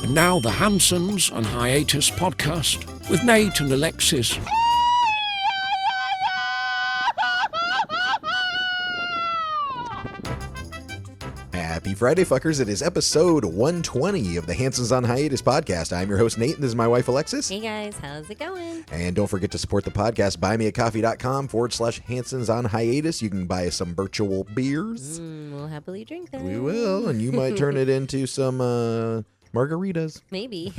And now the Hansons and Hiatus podcast with Nate and Alexis. Happy Friday, fuckers. It is episode 120 of the Hansons on Hiatus podcast. I'm your host, Nate, and this is my wife, Alexis. Hey, guys. How's it going? And don't forget to support the podcast. buymeacoffee.com/Hansons on Hiatus. You can buy us some virtual beers. We'll happily drink them. We will, and you might turn it into some margaritas. Maybe.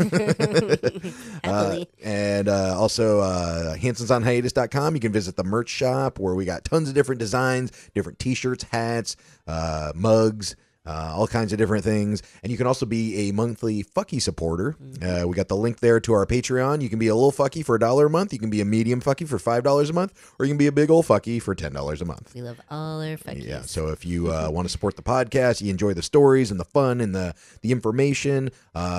Happily. And also, HansonsOnHiatus.com. You can visit the merch shop where we got tons of different designs, different t-shirts, hats, mugs, all kinds of different things. And you can also be a monthly fucky supporter. We got the link there to our Patreon. You can be a little fucky for $1 a month. You can be a medium fucky for $5 a month, or you can be a big old fucky for $10 a month. We love all our fuckies. Yeah, so if you want to support the podcast, you enjoy the stories and the fun and the information,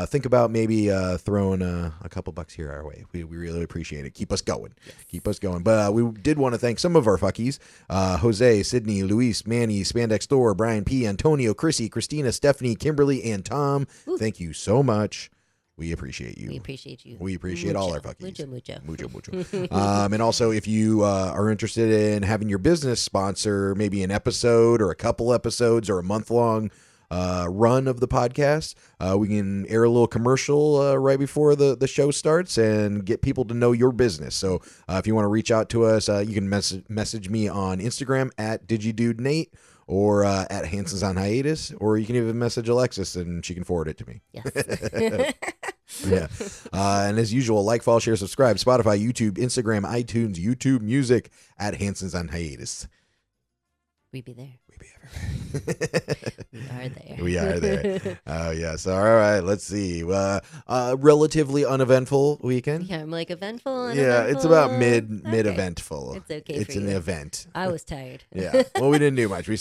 think about maybe throwing a couple bucks here our way. We really appreciate it. Keep us going. Yes. Keep us going. But we did want to thank some of our fuckies. Jose, Sydney, Luis, Manny, Spandex Thor, Brian P., Antonio, Chrissy, Christina, Stephanie, Kimberly, and Tom. Ooh. Thank you so much. We appreciate you. We appreciate you. We appreciate all our fuckies. Mucho. And also, if you are interested in having your business sponsor maybe an episode or a couple episodes or a month-long run of the podcast, we can air a little commercial right before the show starts and get people to know your business. So if you want to reach out to us, you can message me on Instagram at DigiDudeNate or at Hansons on Hiatus, or you can even message Alexis and she can forward it to me. Yes. Yeah. And as usual, like, follow, share, subscribe, Spotify, YouTube, Instagram, iTunes, YouTube Music at Hansons on Hiatus. We be there. We be everywhere. We are there. We are there. Oh, yes. All right. Let's see. Relatively uneventful weekend. Yeah, I'm like eventful. Yeah, it's about mid-eventful. It's okay. It's an event. I was tired. Yeah. Well, we didn't do much. We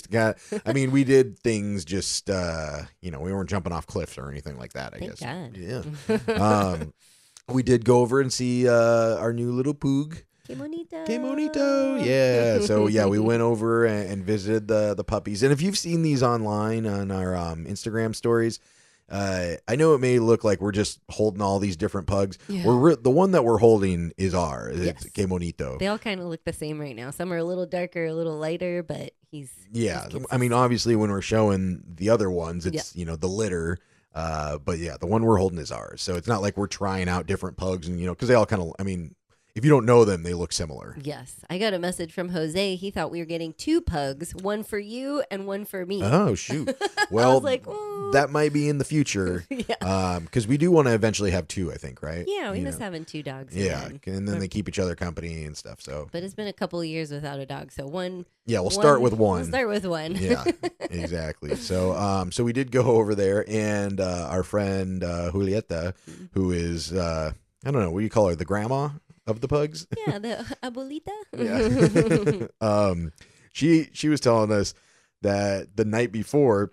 did things just, we weren't jumping off cliffs or anything like that, I guess. God. Yeah. We did go over and see our new little poog. Que bonito. Que bonito. Yeah. So, yeah, we went over and visited the puppies. And if you've seen these online on our Instagram stories, I know it may look like we're just holding all these different pugs. Yeah. The one that we're holding is ours. Yes. It's Que bonito. They all kind of look the same right now. Some are a little darker, a little lighter, but he's... Yeah. I mean, obviously, when we're showing the other ones, it's, the litter. But, yeah, the one we're holding is ours. So it's not like we're trying out different pugs and, because they all kind of, if you don't know them, they look similar. Yes. I got a message from Jose. He thought we were getting 2 pugs, one for you and one for me. Oh, shoot. Well, I was like, that might be in the future. Yeah. Because we do want to eventually have 2, I think, right? Yeah, we miss having 2 dogs. Yeah, and then they keep each other company and stuff. So, but it's been a couple of years without a dog, so one. Yeah, we'll start with one. We'll start with one. Yeah, exactly. So, so we did go over there, and our friend Julieta, who is, I don't know, what do you call her, the grandma of the pugs? Yeah, the abuelita. Yeah. She was telling us that the night before,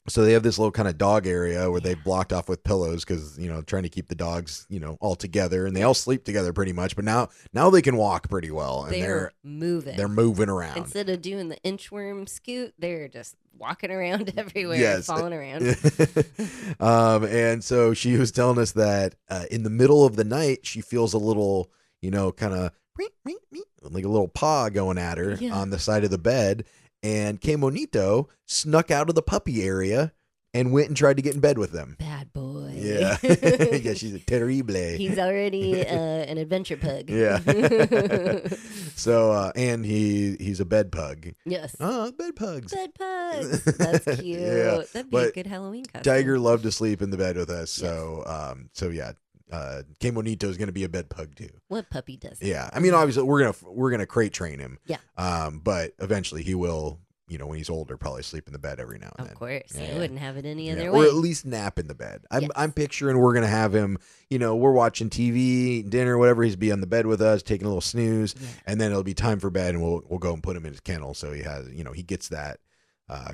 so they have this little kind of dog area where they blocked off with pillows because, trying to keep the dogs, all together, and they all sleep together pretty much. But now they can walk pretty well, and they're moving. They're moving around. Instead of doing the inchworm scoot, they're just walking around everywhere, falling around. And so she was telling us that in the middle of the night, she feels a little, kind of like a little paw going at her on the side of the bed. And Que bonito snuck out of the puppy area and went and tried to get in bed with them. Bad boy. Yeah. Yeah, she's a terrible. He's already an adventure pug. Yeah. So, and he's a bed pug. Yes. Oh, bed pugs. Bed pugs. That's cute. Yeah. That'd be a good Halloween costume. Tiger loved to sleep in the bed with us. So, yeah. Que bonito is going to be a bed pug too. What puppy does that? Yeah. Obviously we're gonna crate train him. Yeah. But eventually he will, when he's older, probably sleep in the bed every now and then. Of course. Yeah. I wouldn't have it any other way. Or at least nap in the bed. I'm picturing we're going to have him, we're watching TV, dinner, whatever. He's be on the bed with us, taking a little snooze, and then it'll be time for bed, and we'll go and put him in his kennel so he has, he gets that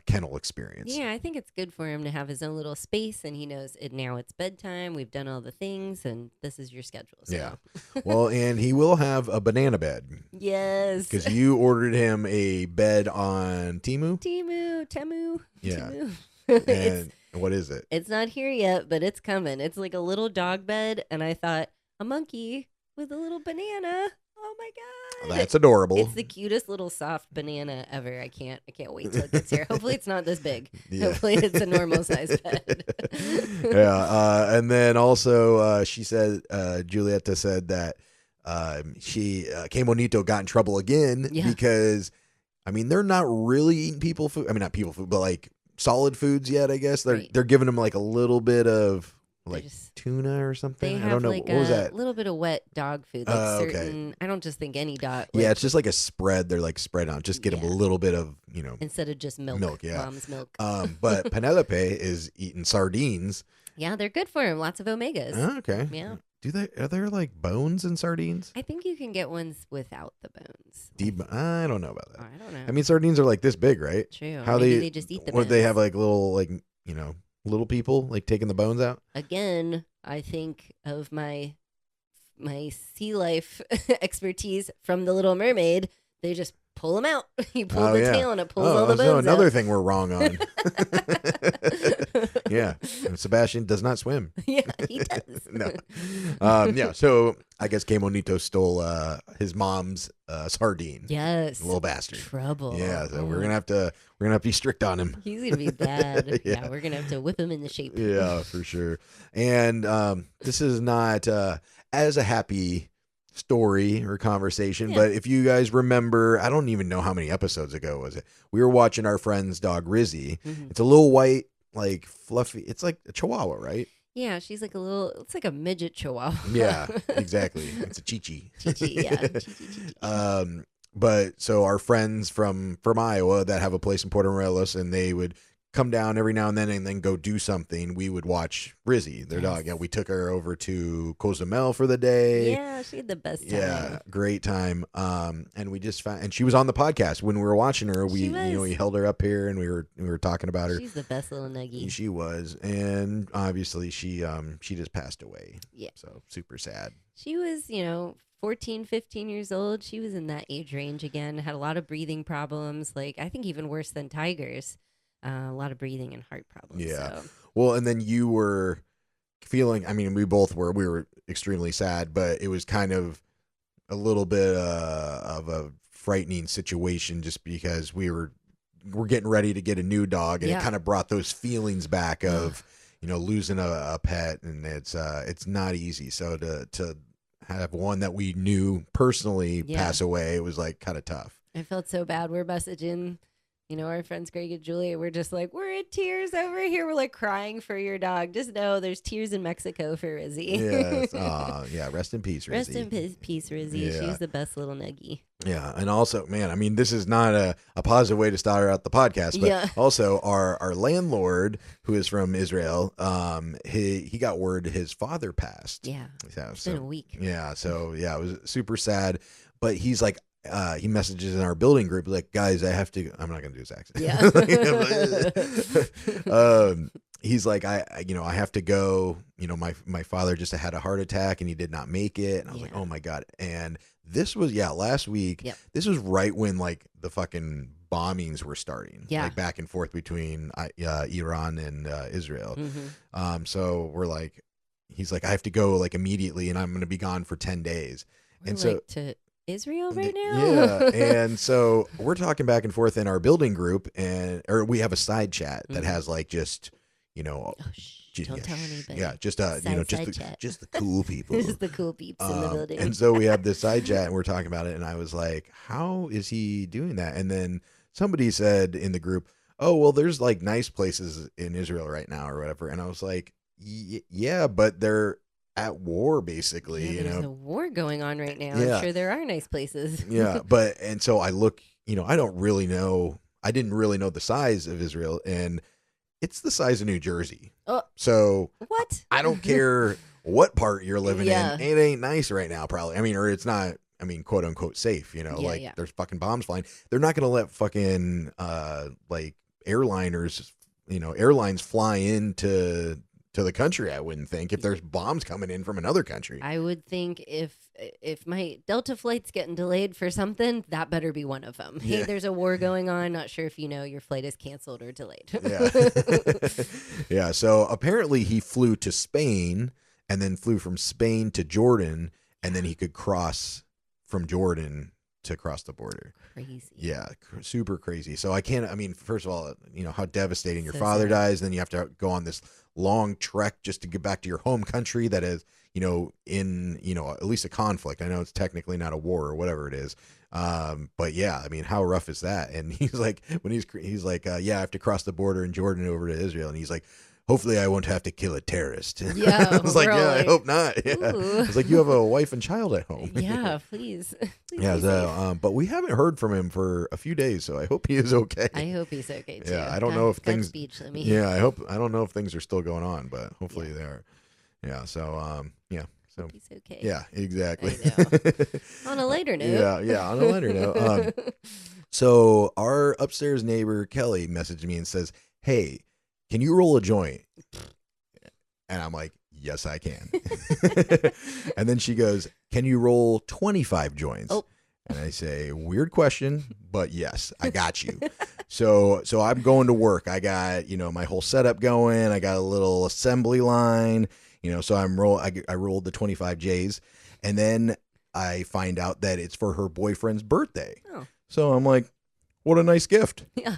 kennel experience. Yeah, I think it's good for him to have his own little space, and he knows now it's bedtime. We've done all the things, and this is your schedule. So. Yeah. Well, and he will have a banana bed. Yes. Because you ordered him a bed on Temu. Temu. Yeah. Temu. And what is it? It's not here yet, but it's coming. It's like a little dog bed, and I thought a monkey with a little banana. Oh my god, That's adorable. It's the cutest little soft banana ever. I can't wait till it gets here. Hopefully it's not this big. Yeah. Hopefully it's a normal size bed. Yeah, and then also she said, Julieta said that she Que Bonito got in trouble again because, I mean, they're not really eating people food. I mean, not people food, but like solid foods yet. I guess they're giving them like a little bit of like tuna or something. They I don't know. like what was that? A little bit of wet dog food. Like certain, I don't just think any dog. Like, yeah, it's just like a spread. They're like spread on. Just get them a little bit of, instead of just milk. Yeah, mom's milk. But Penelope is eating sardines. Yeah, they're good for him. Lots of omegas. Oh, okay. Yeah. Are there like bones in sardines? I think you can get ones without the bones. I don't know about that. I don't know. I mean, sardines are like this big, right? True. How Maybe they just eat the bones. Would they have like little, little people like taking the bones out? Again, I think of my sea life expertise from The Little Mermaid. They just pull them out. You pull the tail and it pulls all the bones so another out. thing we're wrong on. Yeah, and Sebastian does not swim. Yeah, he does. No. Yeah, so I guess Que Bonito stole his mom's sardine. Yes, Little bastard. Trouble. Yeah, so we're gonna have to be strict on him. He's gonna be bad. Yeah. We're gonna have to whip him into shape. Yeah, for sure. And this is not as a happy story or conversation, but if you guys remember, I don't even know how many episodes ago was it. We were watching our friend's dog Rizzy. Mm-hmm. It's a little white, like fluffy. It's like a Chihuahua, right? Yeah, she's like it's like a midget Chihuahua. Yeah, exactly. It's a Chi-Chi. Chi-Chi, yeah. Chi-Chi. But so our friends from Iowa that have a place in Puerto Morelos, and they would come down every now and then go do something. We would watch Rizzy, their dog. Yeah, we took her over to Cozumel for the day. Yeah, she had the best time. Yeah, great time. And we just found, and she was on the podcast when we were watching her. We held her up here and we were talking about her. She's the best little nuggie. She was, and obviously she just passed away. Yeah, so super sad. She was 14, 15 years old. She was in that age range again. Had a lot of breathing problems. Like I think even worse than Tiger's. A lot of breathing and heart problems. Yeah. So. Well, and then you were feeling, I mean, we were extremely sad, but it was kind of a little bit of a frightening situation just because we're getting ready to get a new dog, and it kind of brought those feelings back of, losing a pet, and it's not easy. So to have one that we knew personally pass away, it was like kind of tough. I felt so bad. We're messaging our friends Greg and Julia, we're just like, we're in tears over here. We're like crying for your dog. Just know there's tears in Mexico for Rizzy. Yes. Yeah. Rest in peace, Rizzy. Rest in peace, Rizzy. Yeah. She's the best little nuggie. Yeah. And also, man, I mean, this is not a positive way to start out the podcast, but also our landlord, who is from Israel, he got word his father passed. Yeah. It's been a week. Yeah. So, yeah, it was super sad. But he's like, he messages in our building group like, guys, I have to. I'm not gonna do his accent. Yeah. He's like, I have to go. My father just had a heart attack and he did not make it. And I was like, oh my god. And this was last week. Yep. This was right when like the fucking bombings were starting. Yeah. Like back and forth between Iran and Israel. Mm-hmm. So we're like, he's like, I have to go like immediately, and I'm gonna be gone for 10 days. We're like to Israel right now. Yeah. And so we're talking back and forth in our building group, or we have a side chat that has like just, don't tell anybody. Yeah, just just the cool people. Just the cool peeps in the building. And so we have this side chat and we're talking about it, and I was like, how is he doing that? And then somebody said in the group, oh, well, there's like nice places in Israel right now or whatever. And I was like, yeah, but they're at war basically. There's a war going on right now. Yeah. I'm sure there are nice places. Yeah, and so I look, I don't really know. I didn't really know the size of Israel, and it's the size of New Jersey. So what? I don't care what part you're living Yeah. in. It ain't nice right now, probably. I mean, or it's not. I mean, quote unquote safe. There's fucking bombs flying. They're not gonna let fucking like airliners, airlines fly into the country. I wouldn't think if there's bombs coming in from another country. I would think if my Delta flight's getting delayed for something, that better be one of them. Hey, there's a war going on. Not sure if you know your flight is canceled or delayed. Yeah. So apparently he flew to Spain and then flew from Spain to Jordan, and then he could cross from Jordan to cross the border. Crazy. Yeah, super crazy. So I mean, first of all, how devastating. Your So father sad. dies, then you have to go on this long trek just to get back to your home country that is, in, at least a conflict. I know it's technically not a war or whatever it is. But yeah, I mean, how rough is that? And he's like, he's like, yeah, I have to cross the border in Jordan over to Israel. And he's like, hopefully I won't have to kill a terrorist. Yeah, I was like, we're all yeah, I like, hope not. Yeah. ooh. It's like, you have a wife and child at home. Yeah, please. Please Yeah, be safe. but we haven't heard from him for a few days, so I hope he is okay. I hope he's okay too. Yeah, I don't know if things. Godspeed, Shlemmy. Yeah, I don't know if things are still going on, but hopefully they are. Yeah. So yeah. So He's okay. yeah, exactly. I On a lighter note. Yeah. On a lighter note. So our upstairs neighbor Kelly messaged me and says, "Hey, can you roll a joint?" And I'm like, "Yes, I can." And then she goes, "Can you roll 25 joints?" Oh. And I say, "Weird question, but yes, I got you." So I'm going to work. I got, my whole setup going. I got a little assembly line, so I rolled the 25 J's, and then I find out that it's for her boyfriend's birthday. Oh. So I'm like, what a nice gift. Yeah.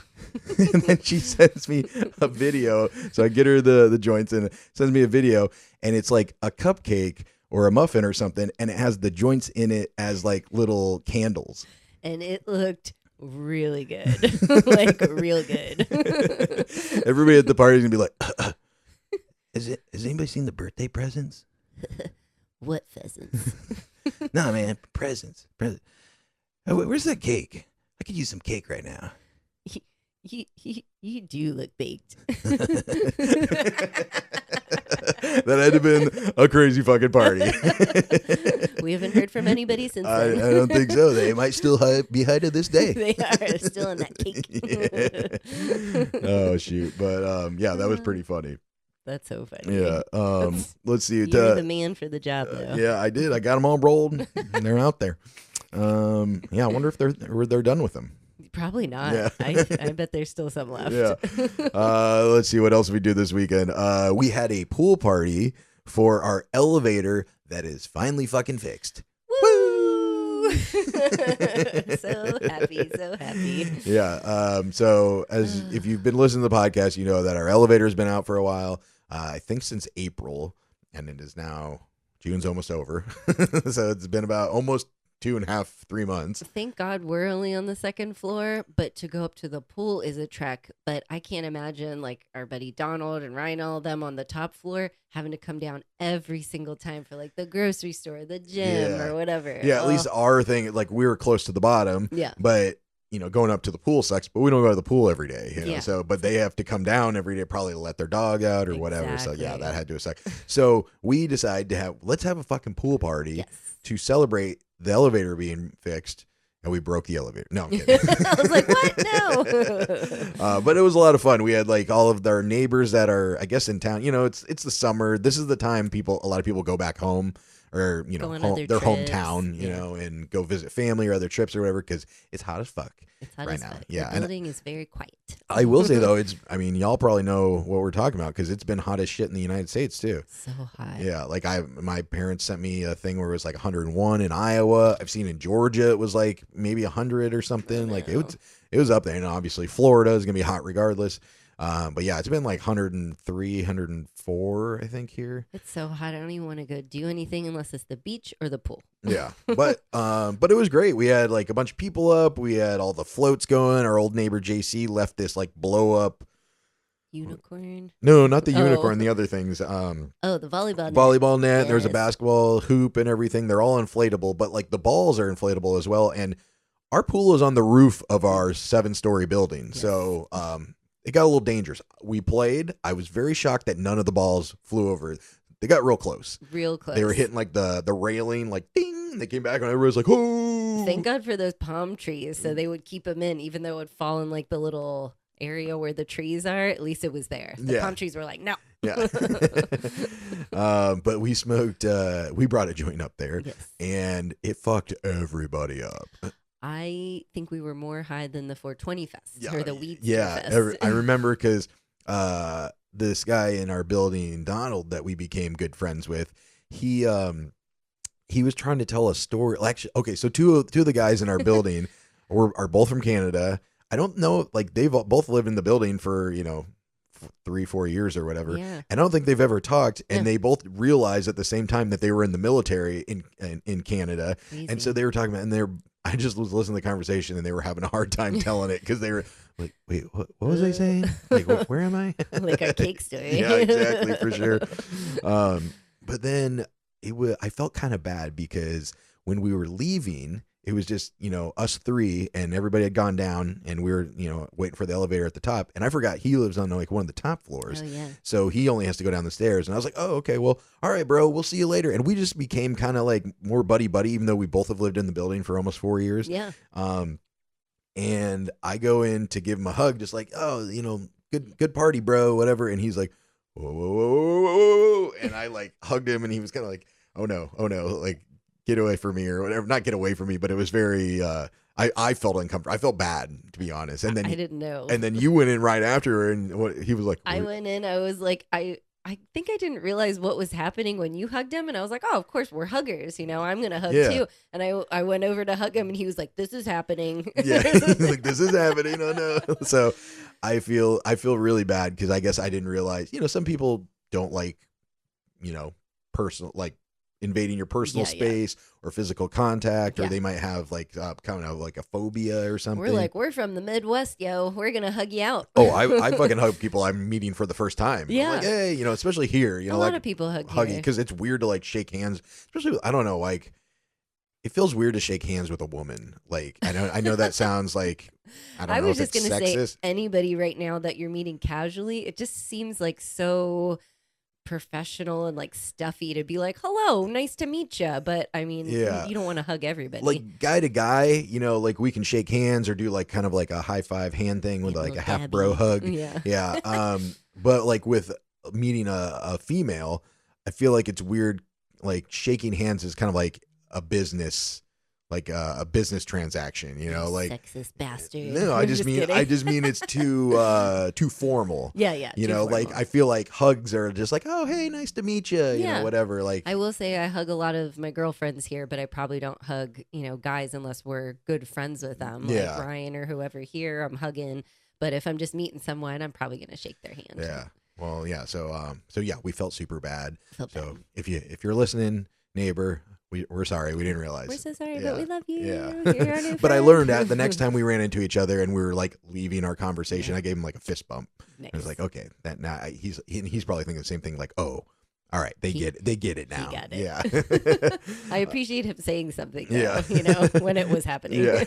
And then she sends me a video. So I get her the joints and sends me a video, and it's like a cupcake or a muffin or something, and it has the joints in it as like little candles. And it looked really good. Like real good. Everybody at the party is gonna be like, has anybody seen the birthday presents? What pheasants? No, man, presents. Oh, where's that cake? I could use some cake right now. You do look baked. That had to have been a crazy fucking party. We haven't heard from anybody since I then. don't think so. They might still be high to this day. They are still in that cake. Yeah. Oh shoot! But yeah, that was pretty funny. That's so funny. Yeah. Let's see. You're the man for the job, though. Yeah, I did. I got them all rolled, and they're out there. Yeah, I wonder if they're done with them. Probably not. Yeah. I bet there's still some left. Yeah. Let's see what else we do this weekend. We had a pool party for our elevator that is finally fucking fixed. Woo! So happy, so happy. Yeah. So if you've been listening to the podcast, you know that our elevator's been out for a while. I think since April, and it is now June's almost over. So it's been about almost 2.5, 3 months. Thank God we're only on the second floor, but to go up to the pool is a trek. But I can't imagine like our buddy Donald and Ryan, all of them on the top floor having to come down every single time for like the grocery store, the gym, or whatever. Yeah, at least our thing, like we were close to the bottom. Yeah. But going up to the pool sucks, but we don't go to the pool every day, Yeah. So, but they have to come down every day, probably to let their dog out or whatever. So yeah, Exactly. that had to suck. So we decided let's have a fucking pool party Yes. to celebrate the elevator being fixed, and we broke the elevator. No, I'm kidding. I was like, what? No. But it was a lot of fun. We had like all of our neighbors that are, I guess, in town. It's the summer. This is the time a lot of people go back home, or Go on home, other their trips. hometown, and go visit family or other trips or whatever, because it's hot as fuck. It's hot right as now. fuck. Yeah, The and building is very quiet. I will say though, y'all probably know what we're talking about because it's been hot as shit in the United States too. So hot. Yeah, like my parents sent me a thing where it was like 101 in Iowa. I've seen in Georgia it was like maybe 100 or something. Like it was up there, and obviously Florida is gonna be hot regardless. But yeah, it's been like 103, 104, I think here. It's so hot. I don't even want to go do anything unless it's the beach or the pool. Yeah, but it was great. We had like a bunch of people up. We had all the floats going. Our old neighbor JC left this like blow up. Unicorn. No, not the Oh. unicorn. The other things. Oh, the volleyball net. Volleyball net. There's a Yes. basketball hoop and everything. They're all inflatable, but like the balls are inflatable as well. And our pool is on the roof of our 7-story building, Yes. so it got a little dangerous. We played. I was very shocked that none of the balls flew over. They got real close. Real close. They were hitting like the railing, like ding. And they came back and everybody was like, "Oh!" Thank God for those palm trees, so they would keep them in, even though it would fall in like the little area where the trees are. At least it was there. The Yeah. palm trees were like, no. Yeah. But we smoked, we brought a joint up there, Yes. and it fucked everybody up. I think we were more high than the 420 fest or the weed Yeah. fest. I remember because this guy in our building, Donald, that we became good friends with, he was trying to tell a story. Actually, okay, so two of the guys in our building are both from Canada. I don't know, like they've both lived in the building for 3-4 years or whatever. Yeah. And I don't think they've ever talked. And Yeah. they both realized at the same time that they were in the military in Canada. Crazy. And so they were talking about, I just was listening to the conversation, and they were having a hard time telling it because they were like, "Wait, what was I saying? Like, where am I?" Like our cake story. Yeah, exactly, for sure. But then I felt kind of bad because when we were leaving, it was just, us three, and everybody had gone down, and we were, waiting for the elevator at the top. And I forgot he lives on like one of the top floors. Oh, yeah. So he only has to go down the stairs. And I was like, oh, okay, well, all right, bro, we'll see you later. And we just became kind of like more buddy, even though we both have lived in the building for almost 4 years. Yeah. And I go in to give him a hug, just like, oh, good party, bro, whatever. And he's like, whoa, whoa, whoa, whoa, whoa, whoa. And I like hugged him, and he was kind of like, oh no, like, get away from me or whatever. Not get away from me, but it was very, I felt uncomfortable. I felt bad, to be honest. And then I didn't know. And then you went in right after, and he was like, I went in, I was like, I think I didn't realize what was happening when you hugged him. And I was like, oh, of course, we're huggers. I'm going to hug too. And I went over to hug him, and he was like, this is happening. Yeah, he's like, this is happening. Oh no. So I feel really bad because I guess I didn't realize, some people don't like, personal, like invading your personal space or physical contact, or they might have like kind of like a phobia or something. We're from the Midwest, yo. We're going to hug you out. Oh, I fucking hug people I'm meeting for the first time. Yeah. I'm like, hey, especially here, a lot of people hug here. because it's weird to like shake hands, especially, I don't know, like it feels weird to shake hands with a woman. Like, I know that sounds like, I don't know was if just it's going to say sexist. anybody right now that you're meeting casually, it just seems like so professional and like stuffy to be like, hello, nice to meet you. But I mean, you don't want to hug everybody. Like guy to guy, like we can shake hands or do like kind of like a high five hand thing with like a half bro hug. Yeah. Yeah. But like with meeting a female, I feel like it's weird. Like shaking hands is kind of like a business, like a business transaction, like sexist bastard. No, I just mean it's too formal. Yeah. Like I feel like hugs are just like, oh, hey, nice to meet you, whatever. Like I will say I hug a lot of my girlfriends here, but I probably don't hug, guys unless we're good friends with them. Yeah. Like Ryan or whoever here, I'm hugging. But if I'm just meeting someone, I'm probably gonna shake their hand. Yeah. Well, yeah. So yeah, we felt super bad. Felt so bad. if you're listening, neighbor, we're sorry. We didn't realize. We're so sorry, but we love you. Yeah. You're our new But I friend. learned that the next time we ran into each other and we were like leaving our conversation, I gave him like a fist bump. Nice. I was like, okay, that now he's probably thinking the same thing. Like, oh, all right, they get it now. He got it. Yeah. I appreciate him saying something, though, Yeah. when it was happening. Yeah.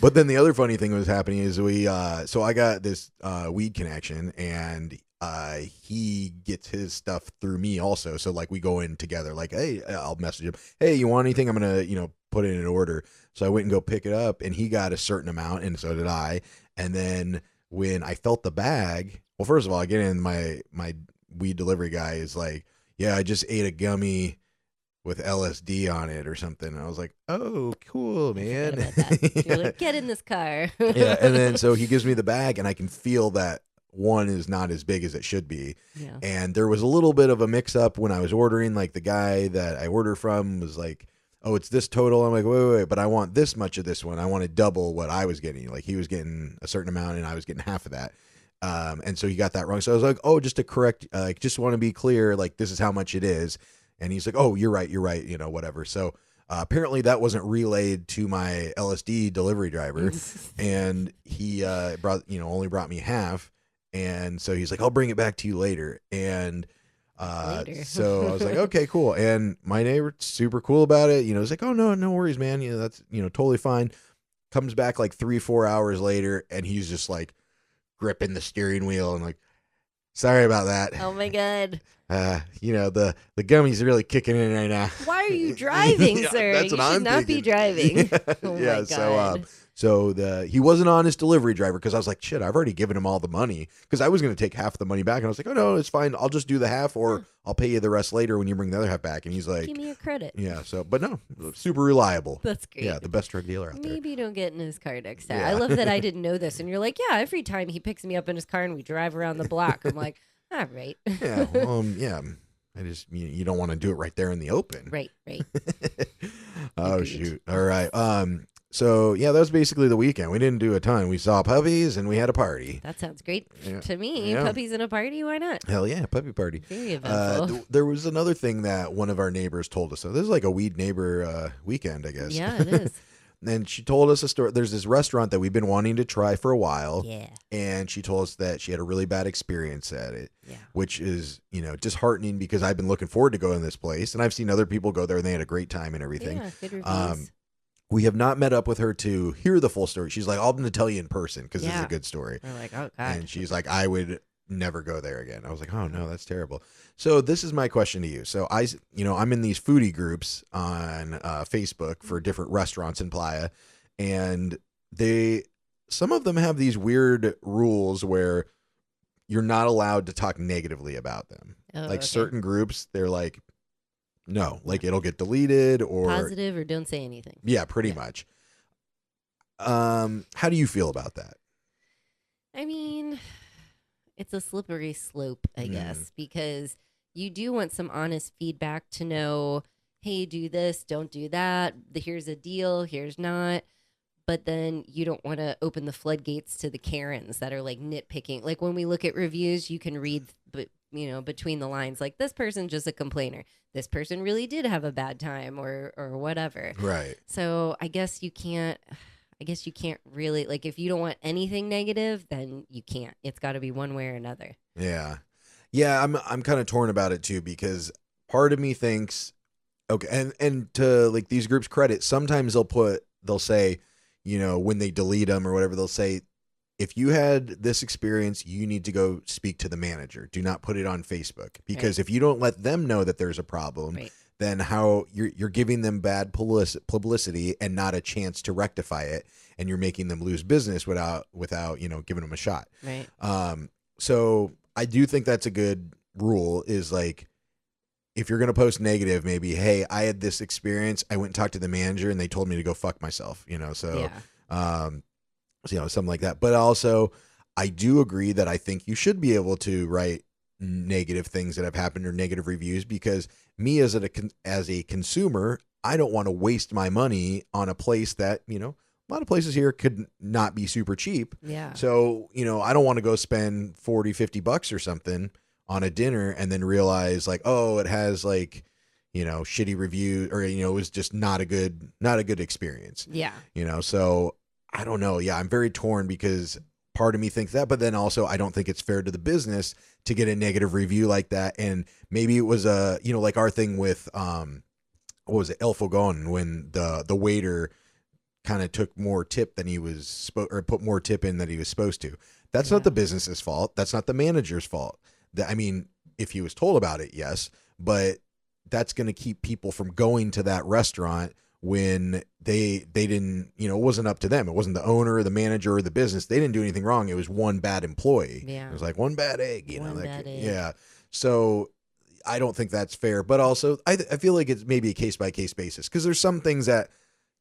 But then the other funny thing that was happening is so I got this weed connection, and he gets his stuff through me also. So like we go in together, like, hey, I'll message him, hey, you want anything? I'm going to, put in an order. So I went and go pick it up, and he got a certain amount, and so did I. And then when I felt the bag, well, first of all, I get in, my weed delivery guy is like, yeah, I just ate a gummy with LSD on it or something. And I was like, oh, cool, man. You're like, get in this car. Yeah. And then so he gives me the bag, and I can feel that one is not as big as it should be. Yeah. And there was a little bit of a mix up when I was ordering. Like the guy that I order from was like, oh, it's this total. I'm like, wait, but I want this much of this one. I want to double what I was getting. Like he was getting a certain amount and I was getting half of that. And so he got that wrong. So I was like, oh, just to correct, just want to be clear, like this is how much it is. And he's like, oh, you're right, whatever. So apparently that wasn't relayed to my LSD delivery driver, and he only brought me half. And so he's like, I'll bring it back to you later. And so I was like, okay, cool. And my neighbor's super cool about it. He's like, oh, no worries, man. That's, totally fine. Comes back like 3-4 hours later, and he's just like gripping the steering wheel and like, sorry about that. Oh my God. The gummy's really kicking in right now. Why are you driving, Yeah, sir? that's what you should I'm not thinking. be driving. Oh Yeah, my God. So he wasn't on his delivery driver because I was like, shit, I've already given him all the money because I was going to take half the money back. And I was like, oh, no, it's fine. I'll just do the half or I'll pay you the rest later when you bring the other half back. And he's like, give me a credit. Yeah. So, but no, super reliable. That's great. Yeah. The best drug dealer out there. Maybe don't get in his car next time. Yeah. I love that I didn't know this. And you're like, yeah, every time he picks me up in his car and we drive around the block, I'm like, all right. Yeah. Well, yeah. I just, you don't want to do it right there in the open. Right. Oh, Agreed. shoot. All right. So yeah, that was basically the weekend. We didn't do a ton. We saw puppies and we had a party. That sounds great Yeah. to me. Yeah. Puppies in a party, why not? Hell yeah, puppy party. Very eventful. There was another thing that one of our neighbors told us. So this is like a weed neighbor weekend, I guess. Yeah, it is. And she told us a story. There's this restaurant that we've been wanting to try for a while. Yeah. And she told us that she had a really bad experience at it. Yeah. Which is, disheartening because I've been looking forward to going to this place. And I've seen other people go there and they had a great time and everything. Yeah, good reviews. We have not met up with her to hear the full story. She's like, I'm going to tell you in person because this is Yeah. a good story. We're like, oh, God. And she's like, I would never go there again. I was like, oh no, that's terrible. So this is my question to you. So I'm in these foodie groups on Facebook for different restaurants in Playa, and some of them have these weird rules where you're not allowed to talk negatively about them. Oh, Like okay. certain groups, they're like, no, like it'll get deleted or Positive or don't say anything. yeah, pretty much. How do you feel about that? I mean, it's a slippery slope, I guess, because you do want some honest feedback to know, hey, do this, don't do that. Here's a deal, here's not. But then you don't want to open the floodgates to the Karens that are like nitpicking. Like when we look at reviews, you can read, between the lines, like this person's just a complainer. This person really did have a bad time or whatever. Right. So I guess you can't really, like, if you don't want anything negative, then you can't. It's got to be one way or another. Yeah. Yeah, I'm kind of torn about it too because part of me thinks, okay, and to like these groups credit, sometimes they'll say, when they delete them or whatever, they'll say, if you had this experience, you need to go speak to the manager. Do not put it on Facebook because if you don't let them know that there's a problem, then how you're giving them bad publicity and not a chance to rectify it, and you're making them lose business without giving them a shot. Right. So I do think that's a good rule. Is like if you're gonna post negative, maybe hey, I had this experience. I went and talked to the manager, and they told me to go fuck myself. So something like that. But also, I do agree that I think you should be able to write negative things that have happened or negative reviews because me as a consumer, I don't want to waste my money on a place that, a lot of places here could not be super cheap. Yeah. So, I don't want to go spend $40-$50 or something on a dinner and then realize like, oh, it has like, shitty review or, it was just not a good experience. Yeah. So I don't know. Yeah. I'm very torn because part of me thinks that, but then also I don't think it's fair to the business to get a negative review like that. And maybe it was like our thing with what was it, El Fogón, when the waiter kind of took more tip than he was or put more tip in than he was supposed to. That's not the business's fault. That's not the manager's fault. If he was told about it, yes, but that's going to keep people from going to that restaurant when they didn't, it wasn't up to them. It wasn't the owner or the manager or the business. They didn't do anything wrong. It was one bad employee. Yeah. It was like one bad egg, One bad egg. Yeah. So I don't think that's fair, but also I feel like it's maybe a case by case basis because there's some things that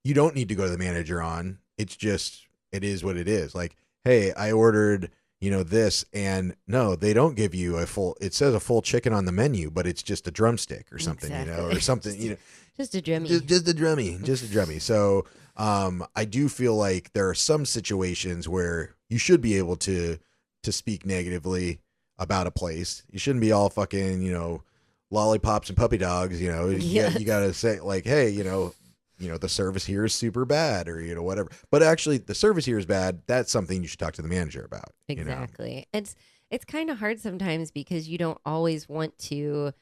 you don't need to go to the manager on. It's just, it is what it is. Like, hey, I ordered, this, and no, they don't give you it says a full chicken on the menu, but it's just a drumstick or something, or something, Just a drummy. just a drummy. So, I do feel like there are some situations where you should be able to speak negatively about a place. You shouldn't be all fucking, lollipops and puppy dogs, you got to say like, hey, the service here is super bad or, whatever. But actually the service here is bad. That's something you should talk to the manager about. Exactly. It's kind of hard sometimes because you don't always want to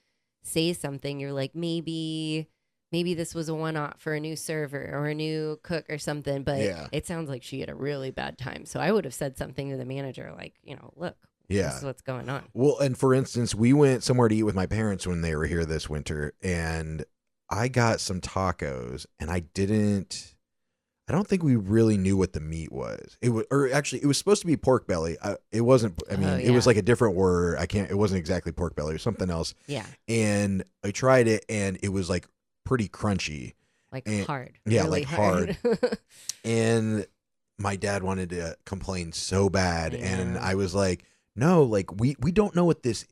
say something. You're like, maybe this was a one-off for a new server or a new cook or something, but it sounds like she had a really bad time. So I would have said something to the manager like, look, this is what's going on. Well, and for instance, we went somewhere to eat with my parents when they were here this winter, and I got some tacos and I I don't think we really knew what the meat was. It was, or actually, it was supposed to be pork belly. It wasn't. I mean, it was like a different word. It wasn't exactly pork belly. It was something else. Yeah. And I tried it, and it was like pretty crunchy. Like and, hard. Yeah, really like hard. And my dad wanted to complain so bad, and I was like, no, like we don't know what this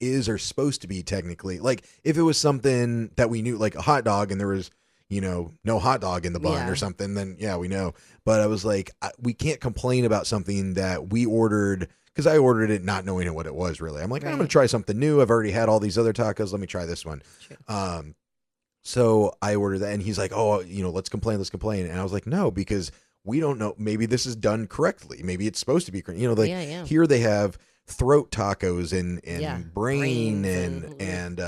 is or supposed to be technically. Like if it was something that we knew, like a hot dog, and there was, no hot dog in the bun or something, then yeah, we know. But I was like, we can't complain about something that we ordered, because I ordered it not knowing what it was really. I'm like, I'm going to try something new. I've already had all these other tacos. Let me try this one. True. So I ordered that, and he's like, oh, let's complain. And I was like, no, because we don't know. Maybe this is done correctly. Maybe it's supposed to be, here they have throat tacos and brain and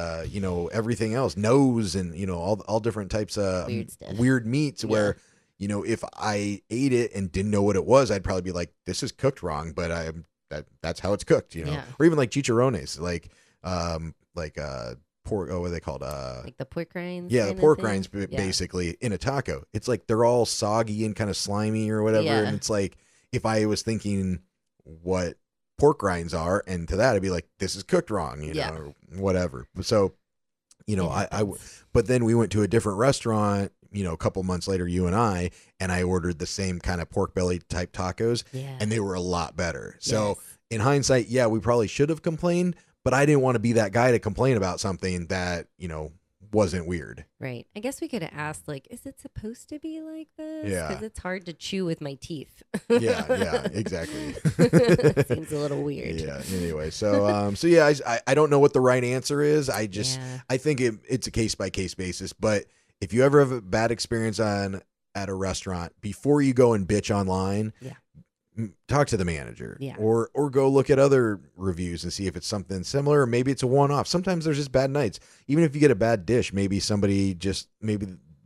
everything else, nose, and all different types of weird meats where if I ate it and didn't know what it was, I'd probably be like, this is cooked wrong, but that's how it's cooked, or even like chicharrones, like pork, what are they called, like the pork rinds, the pork rinds basically in a taco. It's like they're all soggy and kind of slimy or whatever, and it's like, if I was thinking what pork rinds are, and to that I'd be like, this is cooked wrong, or whatever. So but then we went to a different restaurant, a couple months later, you and I ordered the same kind of pork belly type tacos, and they were a lot better. So in hindsight, we probably should have complained, but I didn't want to be that guy to complain about something that wasn't weird. Right. I guess we could have asked, like, is it supposed to be like this? Yeah. Because it's hard to chew with my teeth. yeah, exactly. Seems a little weird. Yeah. Anyway, so I don't know what the right answer is. I think it's a case by case basis. But if you ever have a bad experience at a restaurant, before you go and bitch online, talk to the manager, or go look at other reviews and see if it's something similar, or maybe it's a one-off. Sometimes there's just bad nights. Even if you get a bad dish, maybe the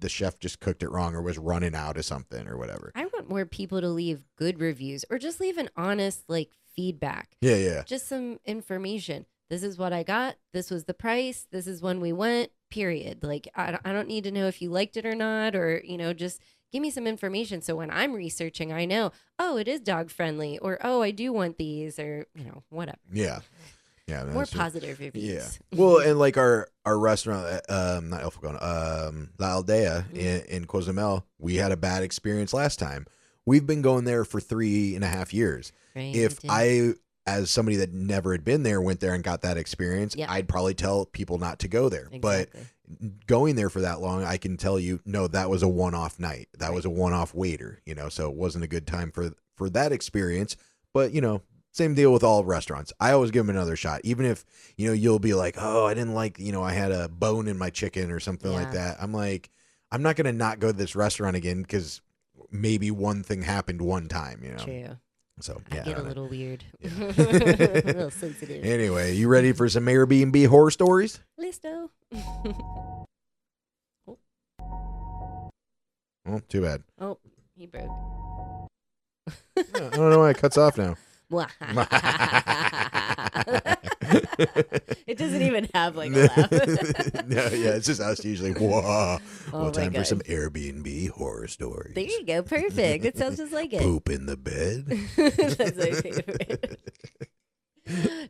chef just cooked it wrong or was running out of something or whatever. I want more people to leave good reviews, or just leave an honest feedback. Yeah. Just some information. This is what I got. This was the price. This is when we went. Period. I don't need to know if you liked it or not, or just give me some information, so when I'm researching, I know, oh, it is dog friendly, or oh, I do want these, or whatever. Yeah. More positive reviews. Yeah. Well, and like our restaurant, not El Fogón, La Aldea in Cozumel, we had a bad experience last time. We've been going there for 3.5 years. Right, if I, as somebody that never had been there, went there and got that experience, I'd probably tell people not to go there. Exactly. But going there for that long, I can tell you, no, that was a one-off night. That was a one-off waiter, so it wasn't a good time for that experience. But, same deal with all restaurants. I always give them another shot. Even if, you'll be like, oh, I didn't like, I had a bone in my chicken or something like that. I'm like, I'm not going to not go to this restaurant again because maybe one thing happened one time, True. So I get a little weird. Yeah. A little sensitive. Anyway, you ready for some Airbnb horror stories? Listo. Oh, too bad. Oh, he broke. I don't know why it cuts off now. It doesn't even have a laugh. No, it's just us usually. Whoa. Oh, time for some Airbnb horror stories. There you go. Perfect. It sounds just like it. Poop in the bed. That's my favorite.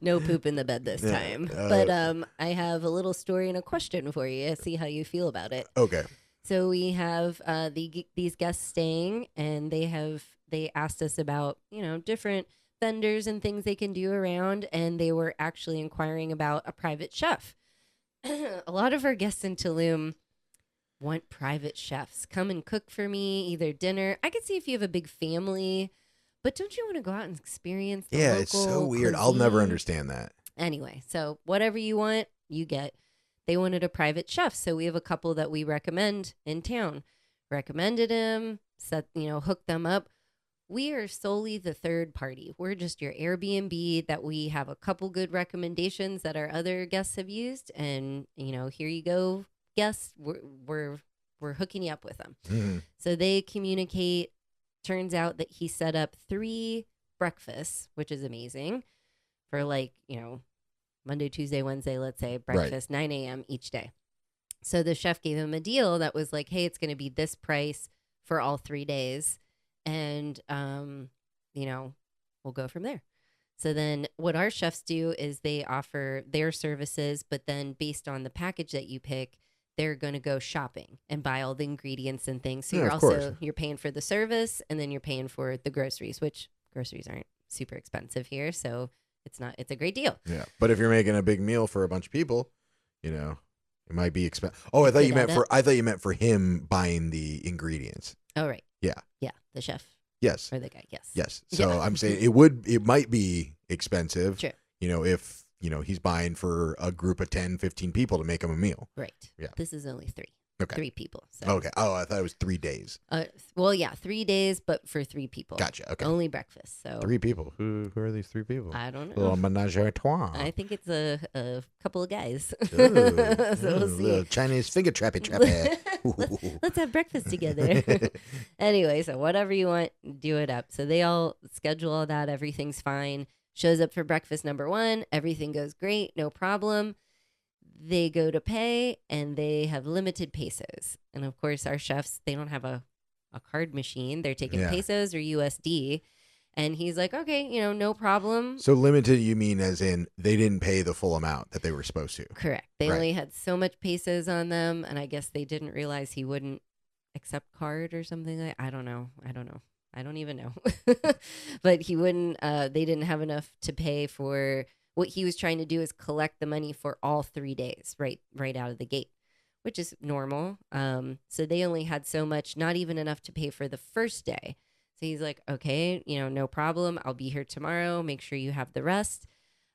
No poop in the bed this time. But I have a little story and a question for you. See how you feel about it. Okay. So we have these guests staying, and they asked us about different vendors and things they can do around, and they were actually inquiring about a private chef. A lot of our guests in Tulum want private chefs. Come and cook for me, either dinner. I could see if you have a big family, but don't you want to go out and experience the local it's so weird. cuisine? I'll never understand that. Anyway, so whatever you want, you get. They wanted a private chef, so we have a couple that we recommend in town. Recommended him, hooked them up. We are solely the third party. We're just your Airbnb that we have a couple good recommendations that our other guests have used, and here you go, guests. We're hooking you up with them. Mm-hmm. So they communicate. Turns out that he set up 3 breakfasts, which is amazing, for Monday, Tuesday, Wednesday, let's say, breakfast, 9 a.m. each day. So the chef gave him a deal that was like, hey, it's going to be this price for all 3 days. And, we'll go from there. So then what our chefs do is they offer their services, but then based on the package that you pick, they're going to go shopping and buy all the ingredients and things. So you're paying for the service, and then you're paying for the groceries, which groceries aren't super expensive here. So it's a great deal. Yeah. But if you're making a big meal for a bunch of people, it might be expensive. Oh, I thought you meant for him buying the ingredients. Oh, right. Yeah. Yeah. The chef. Yes. Or the guy. Yes. Yes. So I'm saying it might be expensive. Sure. If, he's buying for a group of 10, 15 people to make him a meal. Right. Yeah. This is only 3. Okay. 3 people. So. Okay. Oh, I thought it was 3 days. 3 days, but for 3 people. Gotcha. Okay. Only breakfast. So 3 people. Who are these 3 people? I don't know. Little menage a trois. I think it's a couple of guys. Ooh, So we'll see. Little Chinese finger trappy. Let's have breakfast together. Anyway, so whatever you want, do it up. So they all schedule all that. Everything's fine. Shows up for breakfast number 1. Everything goes great. No problem. They go to pay, and they have limited pesos. And of course, our chefs, they don't have a card machine. They're taking pesos or USD. And he's like, okay, no problem. So limited, you mean as in they didn't pay the full amount that they were supposed to? Correct. They only had so much pesos on them. And I guess they didn't realize he wouldn't accept card or something. I don't know. I don't even know. But he wouldn't, they didn't have enough to pay for. What he was trying to do is collect the money for all 3 days, right out of the gate, which is normal. So they only had so much, not even enough to pay for the first day. So he's like, okay, no problem. I'll be here tomorrow. Make sure you have the rest.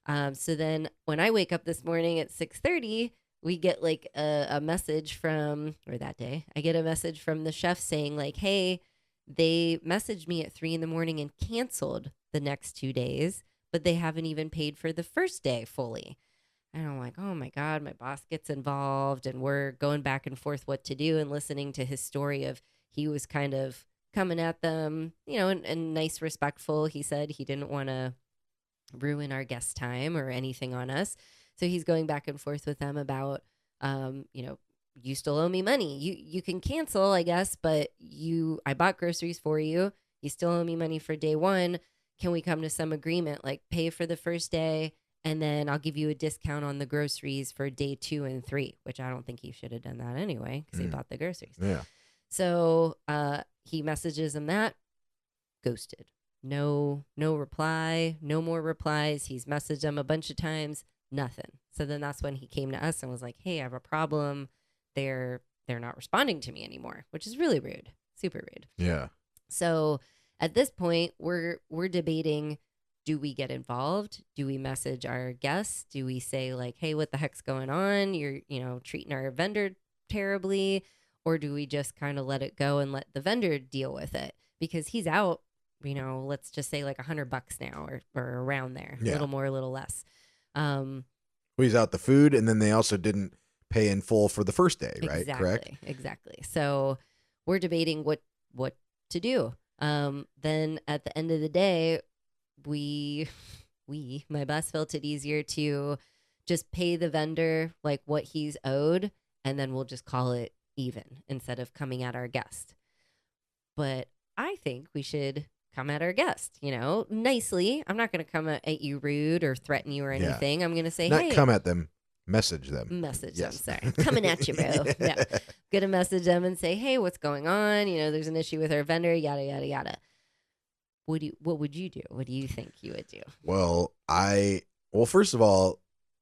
So then when I wake up this morning at 6:30, we get like a message that day, I get a message from the chef saying like, hey, they messaged me at 3 a.m. and canceled the next 2 days, but they haven't even paid for the first day fully. And I'm like, oh my God, my boss gets involved, and we're going back and forth what to do, and listening to his story of he was kind of coming at them, and nice, respectful. He said he didn't want to ruin our guest time or anything on us. So he's going back and forth with them about, you still owe me money. You can cancel, I guess, but I bought groceries for you. You still owe me money for day 1. Can we come to some agreement, like pay for the first day, and then I'll give you a discount on the groceries for day 2 and 3, which I don't think he should have done that anyway, because he bought the groceries. Yeah. So he messages him that, ghosted. No reply, no more replies. He's messaged them a bunch of times, nothing. So then that's when he came to us and was like, hey, I have a problem. They're not responding to me anymore, which is really rude, super rude. Yeah. So at this point, we're debating, do we get involved? Do we message our guests? Do we say like, hey, what the heck's going on? You're, treating our vendor terribly. Or do we just kind of let it go and let the vendor deal with it? Because he's out, let's just say like $100 now or around there, a little more, a little less. Well, he's out the food, and then they also didn't pay in full for the first day, right? Exactly, correct? Exactly. So we're debating what to do. Then at the end of the day, my boss felt it easier to just pay the vendor like what he's owed, and then we'll just call it even instead of coming at our guest. But I think we should come at our guest, nicely. I'm not going to come at you rude or threaten you or anything. I'm going to say, not hey, come at them. Message them. Them, sorry. Coming at you, bro. Yeah. Gonna message them and say, hey, what's going on? There's an issue with our vendor, yada, yada, yada. What would you do? What do you think you would do? Well, first of all,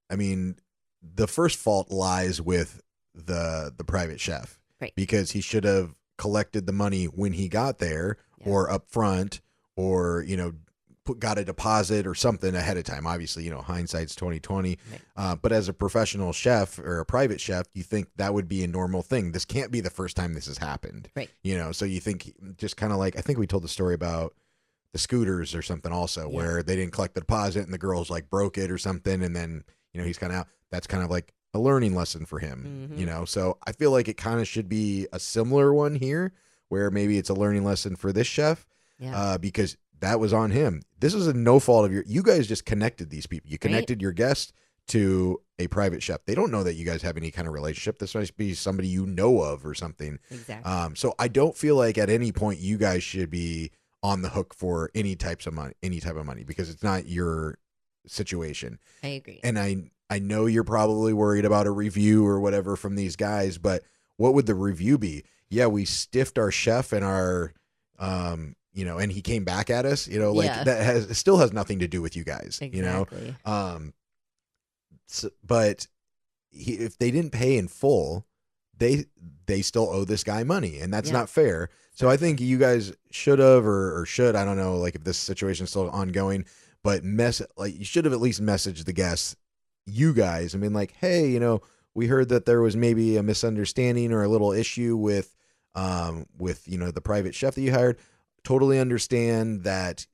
the first fault lies with the private chef. Right. Because he should have collected the money when he got there or up front or, got a deposit or something ahead of time. Obviously, hindsight's 2020. Right. But as a professional chef or a private chef, you think that would be a normal thing. This can't be the first time this has happened. Right. So you think just kind of like, I think we told the story about the scooters or something also where they didn't collect the deposit and the girls like broke it or something. And then, he's kind of out. That's kind of like a learning lesson for him, So I feel like it kind of should be a similar one here where maybe it's a learning lesson for this chef because that was on him. This is a no fault of you guys just connected these people. You connected your guest to a private chef. They don't know that you guys have any kind of relationship. This might be somebody you know of or something. Exactly. So I don't feel like at any point you guys should be on the hook for any type of money, because it's not your situation. I agree. And I know you're probably worried about a review or whatever from these guys, but what would the review be? Yeah, we stiffed our chef and our, and he came back at us, that still has nothing to do with you guys, Exactly. But if they didn't pay in full, they still owe this guy money, and that's not fair. So I think you guys should have, or should, I don't know, like if this situation is still ongoing, but you should have at least messaged the guests, you guys. I mean, like, hey, we heard that there was maybe a misunderstanding or a little issue with the private chef that you hired. Totally understand that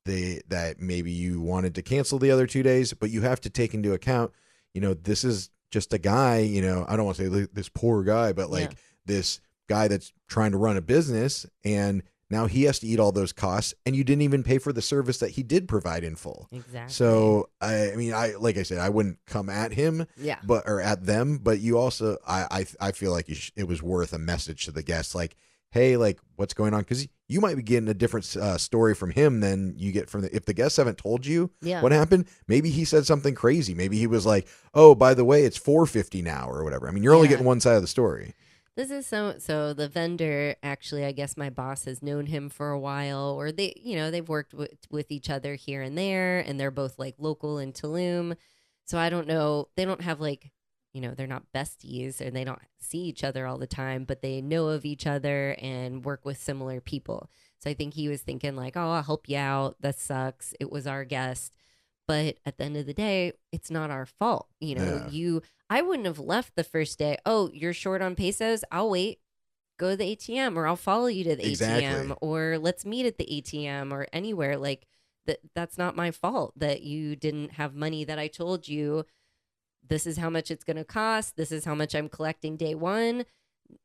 that maybe you wanted to cancel the other 2 days, but you have to take into account, this is just a guy, I don't want to say this poor guy, but like this guy that's trying to run a business, and now he has to eat all those costs, and you didn't even pay for the service that he did provide in full. Exactly. So like I said, I wouldn't come at him, or at them, but you also, I feel like it was worth a message to the guests, like, hey, like, what's going on? Because you might be getting a different story from him than you get from if the guests haven't told you what happened. Maybe he said something crazy. Maybe he was like, oh, by the way, it's $4.50 now or whatever. I mean, you're only getting one side of the story. This is so the vendor, actually, I guess my boss has known him for a while, or they've worked with each other here and there, and they're both like local in Tulum. So I don't know. They don't have like, they're not besties, and they don't see each other all the time, but they know of each other and work with similar people. So I think he was thinking like, oh, I'll help you out. That sucks. It was our guest. But at the end of the day, it's not our fault. I wouldn't have left the first day. Oh, you're short on pesos? I'll wait. Go to the ATM, or I'll follow you to the ATM, or let's meet at the ATM or anywhere. Like that's not my fault that you didn't have money that I told you. This is how much it's going to cost. This is how much I'm collecting day one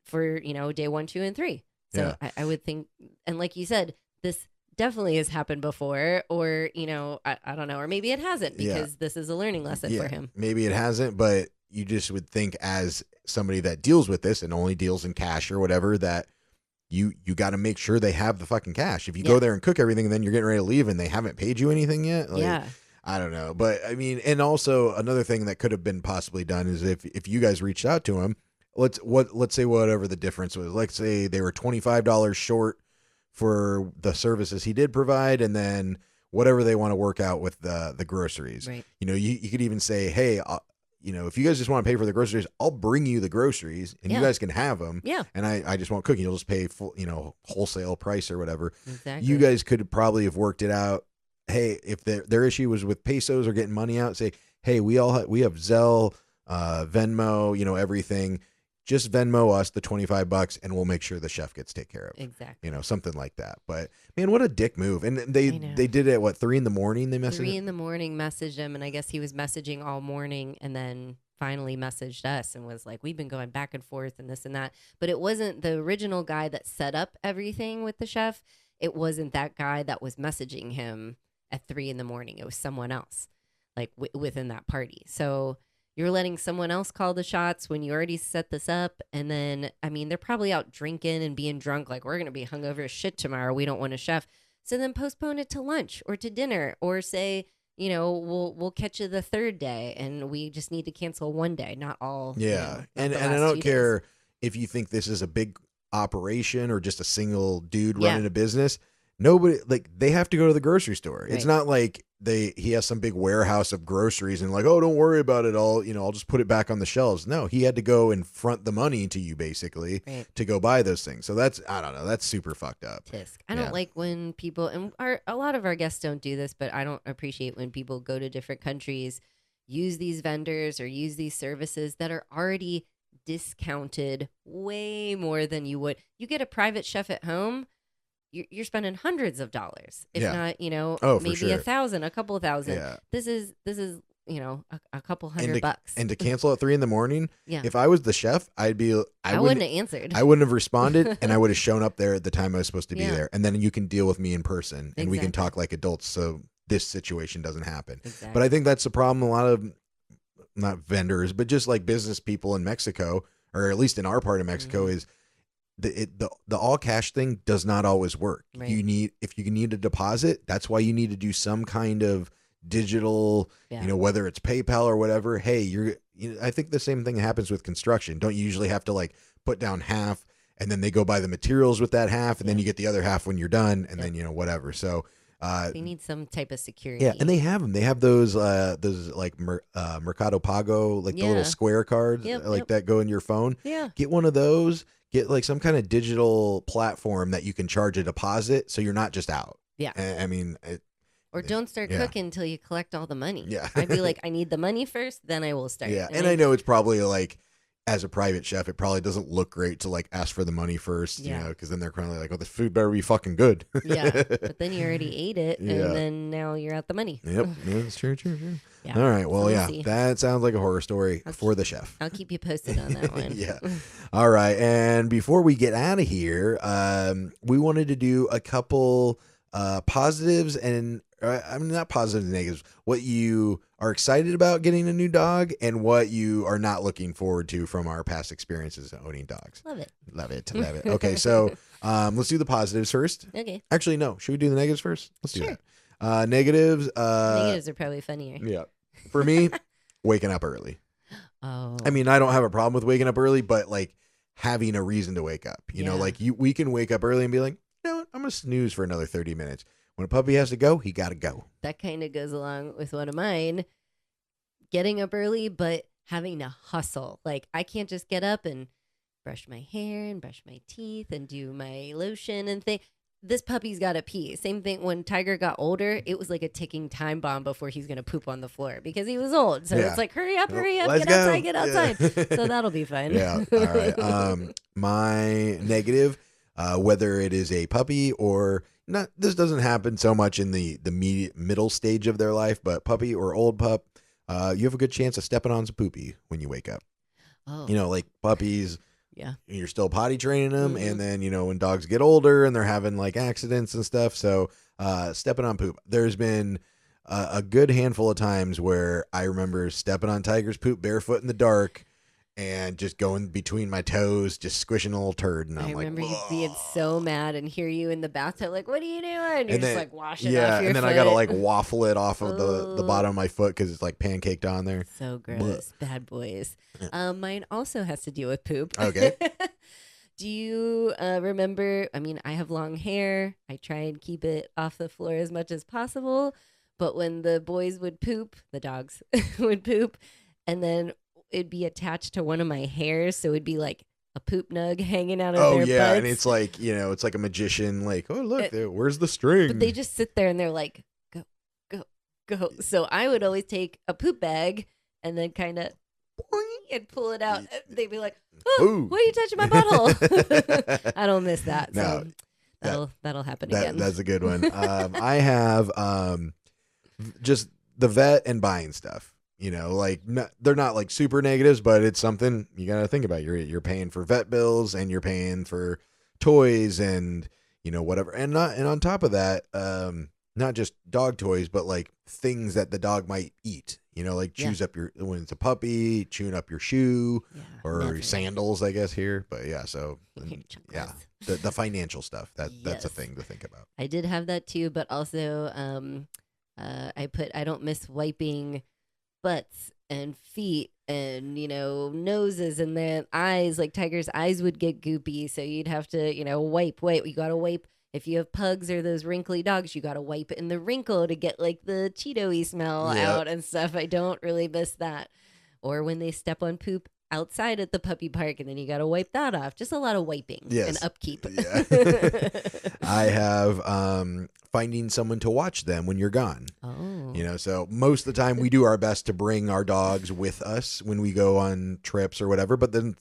for, day 1, 2, and 3. So I would think, and like you said, this definitely has happened before, or, I don't know, or maybe it hasn't, because this is a learning lesson for him. Maybe it hasn't, but you just would think as somebody that deals with this and only deals in cash or whatever, that you got to make sure they have the fucking cash. If you go there and cook everything and then you're getting ready to leave and they haven't paid you anything yet, I don't know. But I mean, and also another thing that could have been possibly done is if you guys reached out to him, let's say whatever the difference was, let's say they were $25 short for the services he did provide, and then whatever they want to work out with the groceries. Right. You could even say, hey, if you guys just want to pay for the groceries, I'll bring you the groceries and you guys can have them. Yeah. And I just won't cook. You'll just pay full, wholesale price or whatever. Exactly. You guys could probably have worked it out. Hey, if their issue was with pesos or getting money out, say, hey, we have Zelle, Venmo, everything. Just Venmo us the $25 and we'll make sure the chef gets taken care of. Exactly. Something like that. But man, what a dick move. And they did it at 3 a.m. They messaged 3 a.m. messaged him, and I guess he was messaging all morning, and then finally messaged us and was like, we've been going back and forth and this and that. But it wasn't the original guy that set up everything with the chef. It wasn't that guy that was messaging him at 3 a.m. It was someone else, like within that party. So you're letting someone else call the shots when you already set this up. And then, I mean, they're probably out drinking and being drunk. Like, we're going to be hungover as shit tomorrow. We don't want a chef. So then postpone it to lunch or to dinner, or say, we'll catch you the third day and we just need to cancel one day, not all. Yeah. And I don't care if you think this is a big operation or just a single dude running a business. Nobody, like, they have to go to the grocery store. Right. It's not like he has some big warehouse of groceries and like, oh, don't worry about it. I'll just put it back on the shelves. No, he had to go and front the money to you basically to go buy those things. So I don't know. That's super fucked up. Tisk. I don't like when people, and a lot of our guests don't do this, but I don't appreciate when people go to different countries, use these vendors or use these services that are already discounted way more than you would. You get a private chef at home, you're spending hundreds of dollars, if not, maybe sure. 1,000, a couple of thousand. Yeah. This is a couple $100. And to cancel at 3 a.m. If I was the chef, I wouldn't have answered. I wouldn't have responded, and I would have shown up there at the time I was supposed to be there. And then you can deal with me in person, and we can talk like adults, so this situation doesn't happen. Exactly. But I think that's the problem. A lot of not vendors, but just like business people in Mexico, or at least in our part of Mexico, is the all cash thing does not always work. Right. If you need a deposit, that's why you need to do some kind of digital, whether it's PayPal or whatever. Hey, I think the same thing happens with construction. Don't you usually have to like put down half, and then they go buy the materials with that half, and then you get the other half when you're done, and then whatever. So they need some type of security. yeah, and they have them. They have those like Mercado Pago, like the little square cards that go in your phone. Yeah, get one of those. Get like some kind of digital platform that you can charge a deposit, so you're not just out. Yeah, I mean. Or don't start cooking until you collect all the money. Yeah. I'd be like, I need the money first, then I will start. Yeah. And I know it's probably like, as a private chef, it probably doesn't look great to like ask for the money first, because then they're kind of like, oh, this food better be fucking good. Yeah. But then you already ate it, and then now you're out the money. Yep. Yeah, that's true. Yeah. All right. Well, we'll see. That sounds like a horror story for the chef. I'll keep you posted on that one. Yeah. All right. And before we get out of here, we wanted to do a couple positives and I mean, not positives and negatives. What you are excited about getting a new dog and what you are not looking forward to from our past experiences owning dogs. Love it. Love it. Okay, so let's do the positives first. Okay. Actually, no. Should we do the negatives first? Let's do that. Negatives. Negatives are probably funnier. Yeah. For me, waking up early. Oh. I mean, I don't have a problem with waking up early, but like having a reason to wake up. You know, like we can wake up early and be like, you know what? I'm going to snooze for another 30 minutes. When a puppy has to go, he got to go. That kind of goes along with one of mine. Getting up early, but having to hustle. Like, I can't just get up and brush my hair and brush my teeth and do my lotion and thing. This puppy's got to pee. Same thing when Tiger got older. It was like a ticking time bomb before he's going to poop on the floor because he was old. So it's like, hurry up, Let's get outside. So that'll be fun. Yeah. All right. My negative, whether it is a puppy or not, this doesn't happen so much in the middle stage of their life, but puppy or old pup, you have a good chance of stepping on some poopy when you wake up. Oh. You know, like puppies. Yeah. You're still potty training them. And then, when dogs get older and they're having like accidents and stuff. So stepping on poop. There's been a good handful of times where I remember stepping on Tiger's poop barefoot in the dark and just going between my toes, just squishing a little turd. And I remember you whoa. being so mad and hear you in the bathtub like, what are you doing? You're And just then, like washing off your and then foot. I got to like waffle it off of the bottom of my foot because it's like pancaked on there. So gross. Bad boys. Mine also has to do with poop. Okay. Do you remember? I mean, I have long hair. I try and keep it off the floor as much as possible. But when the boys would poop, the dogs would poop, and then it'd be attached to one of my hairs. So it'd be like a poop nug hanging out of their butts. And it's like, it's like a magician. Like, oh, look, where's the string? But they just sit there and they're like, go, go, go. So I would always take a poop bag and then kind of and pull it out. They'd be like, oh, why are you touching my butthole? I don't miss that. So that'll happen again. That's a good one. I have just the vet and buying stuff. Like they're not like super negatives, but it's something you got to think about. You're paying for vet bills and you're paying for toys and whatever. And on top of that, not just dog toys, but like things that the dog might eat. Like chews up when it's a puppy, chewing up your shoe or sandals, I guess here. But so the financial stuff that's a thing to think about. I did have that too, but also I don't miss wiping butts and feet and noses and then eyes. Like Tiger's eyes would get goopy, so you'd have to wipe. You gotta wipe. If you have pugs or those wrinkly dogs, you gotta wipe it in the wrinkle to get like the Cheeto-y smell out and stuff. I don't really miss that. Or when they step on poop outside at the puppy park and then you gotta wipe that off. Just a lot of wiping and upkeep. I have finding someone to watch them when you're gone. So most of the time we do our best to bring our dogs with us when we go on trips or whatever, but then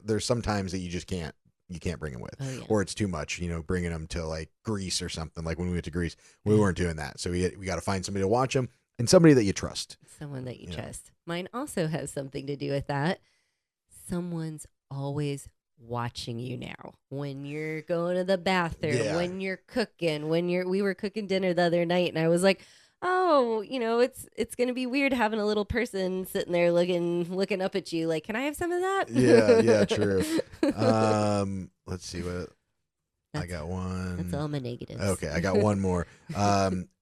there's some times that you just can't bring them with, or it's too much, bringing them to like Greece or something. Like when we went to Greece, we weren't doing that. So we got to find somebody to watch them and somebody that you trust. Someone that you trust. Mine also has something to do with that. Someone's always watching you now when you're going to the bathroom, when you're cooking, we were cooking dinner the other night and I was like, oh, it's gonna be weird having a little person sitting there looking up at you like, can I have some of that? Yeah, true. Let's see what I got one. That's all my negatives. Okay, I got one more.